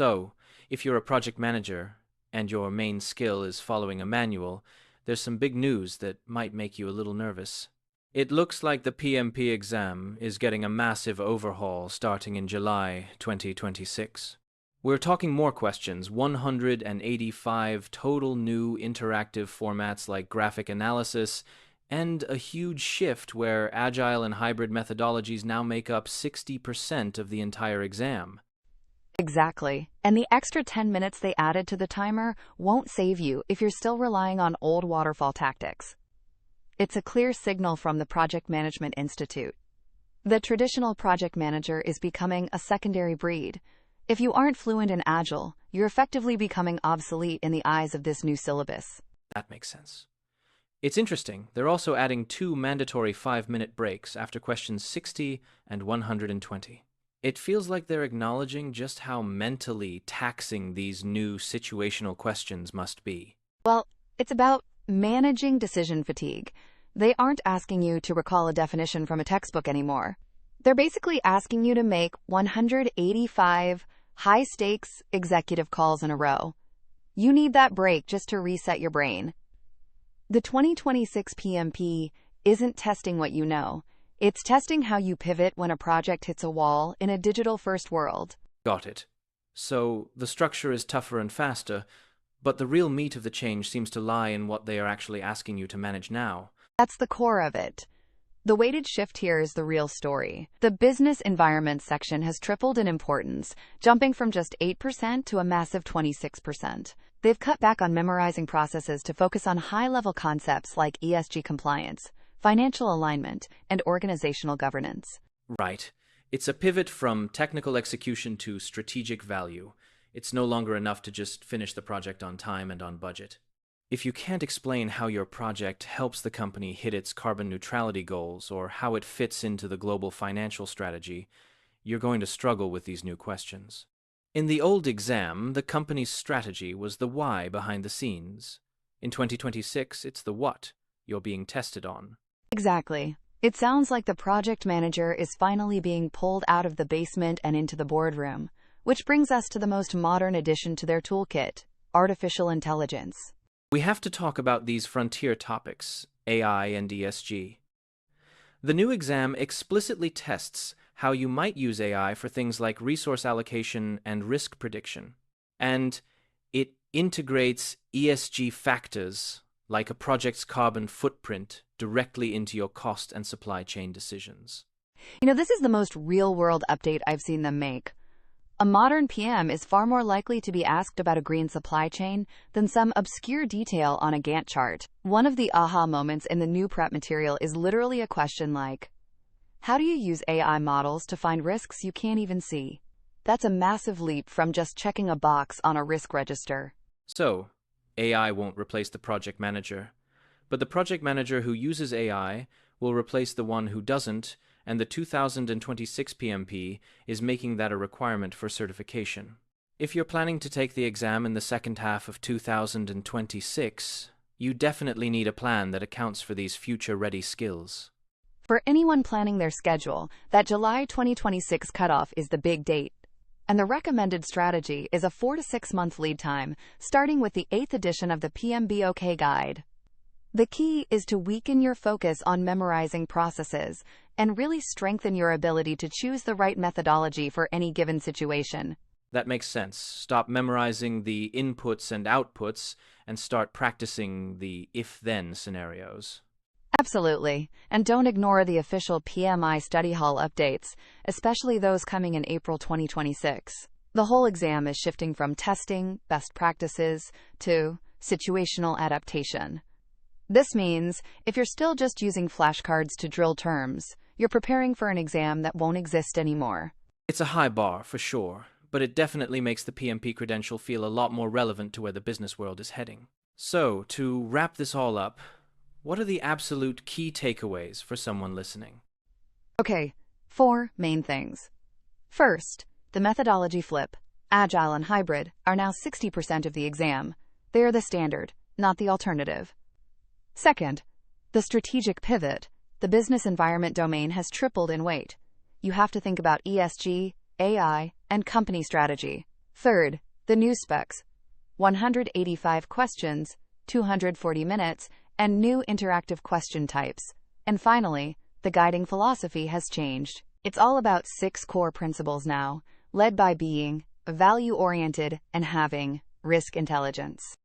So, if you're a project manager and your main skill is following a manual, there's some big news that might make you a little nervous. It looks like the PMP exam is getting a massive overhaul starting in July 2026. We're talking more questions, 185 total new interactive formats like graphic analysis, and a huge shift where agile and hybrid methodologies now make up 60% of the entire exam. Exactly. And the extra 10 minutes they added to the timer won't save you if you're still relying on old waterfall tactics. It's a clear signal from the Project Management Institute. The traditional project manager is becoming a secondary breed. If you aren't fluent in Agile, you're effectively becoming obsolete in the eyes of this new syllabus. That makes sense. It's interesting, they're also adding 2 mandatory 5-minute breaks after questions 60 and 120. It feels like they're acknowledging just how mentally taxing these new situational questions must be. Well, it's about managing decision fatigue. They aren't asking you to recall a definition from a textbook anymore. They're basically asking you to make 185 high-stakes executive calls in a row. You need that break just to reset your brain. The 2026 PMP isn't testing what you know. It's testing how you pivot when a project hits a wall in a digital-first world. Got it. So the structure is tougher and faster, but the real meat of the change seems to lie in what they are actually asking you to manage now. That's the core of it. The weighted shift here is the real story. The business environment section has tripled in importance, jumping from just 8% to a massive 26%. They've cut back on memorizing processes to focus on high-level concepts like ESG compliance, financial alignment, and organizational governance. Right. It's a pivot from technical execution to strategic value. It's no longer enough to just finish the project on time and on budget. If you can't explain how your project helps the company hit its carbon neutrality goals or how it fits into the global financial strategy, you're going to struggle with these new questions. In the old exam, the company's strategy was the why behind the scenes. In 2026, it's the what you're being tested on. Exactly. It sounds like the project manager is finally being pulled out of the basement and into the boardroom, which brings us to the most modern addition to their toolkit, artificial intelligence. We have to talk about these frontier topics, AI and ESG. The new exam explicitly tests how you might use AI for things like resource allocation and risk prediction. And it integrates ESG factors, like a project's carbon footprint, directly into your cost and supply chain decisions. This is the most real-world update I've seen them make. A modern PM is far more likely to be asked about a green supply chain than some obscure detail on a Gantt chart. One of the aha moments in the new prep material is literally a question like, how do you use AI models to find risks you can't even see? That's a massive leap from just checking a box on a risk register. So, AI won't replace the project manager, but the project manager who uses AI will replace the one who doesn't, and the 2026 PMP is making that a requirement for certification. If you're planning to take the exam in the second half of 2026, you definitely need a plan that accounts for these future-ready skills. For anyone planning their schedule, that July 2026 cutoff is the big date. And the recommended strategy is a 4 to 6 month lead time, starting with the 8th edition of the PMBOK guide. The key is to weaken your focus on memorizing processes and really strengthen your ability to choose the right methodology for any given situation. That makes sense. Stop memorizing the inputs and outputs and start practicing the if-then scenarios. Absolutely. And don't ignore the official PMI study hall updates, especially those coming in April 2026. The whole exam is shifting from testing best practices to situational adaptation. This means if you're still just using flashcards to drill terms, you're preparing for an exam that won't exist anymore. It's a high bar, for sure, but it definitely makes the PMP credential feel a lot more relevant to where the business world is heading. So, to wrap this all up, what are the absolute key takeaways for someone listening? Okay, 4 main things. First, the methodology flip, agile and hybrid, are now 60% of the exam. They are the standard, not the alternative. Second, the strategic pivot. The business environment domain has tripled in weight. You have to think about ESG, AI, and company strategy. Third, the new specs: 185 questions, 240 minutes, and new interactive question types. And finally, the guiding philosophy has changed. It's all about 6 core principles now, led by being value-oriented and having risk intelligence.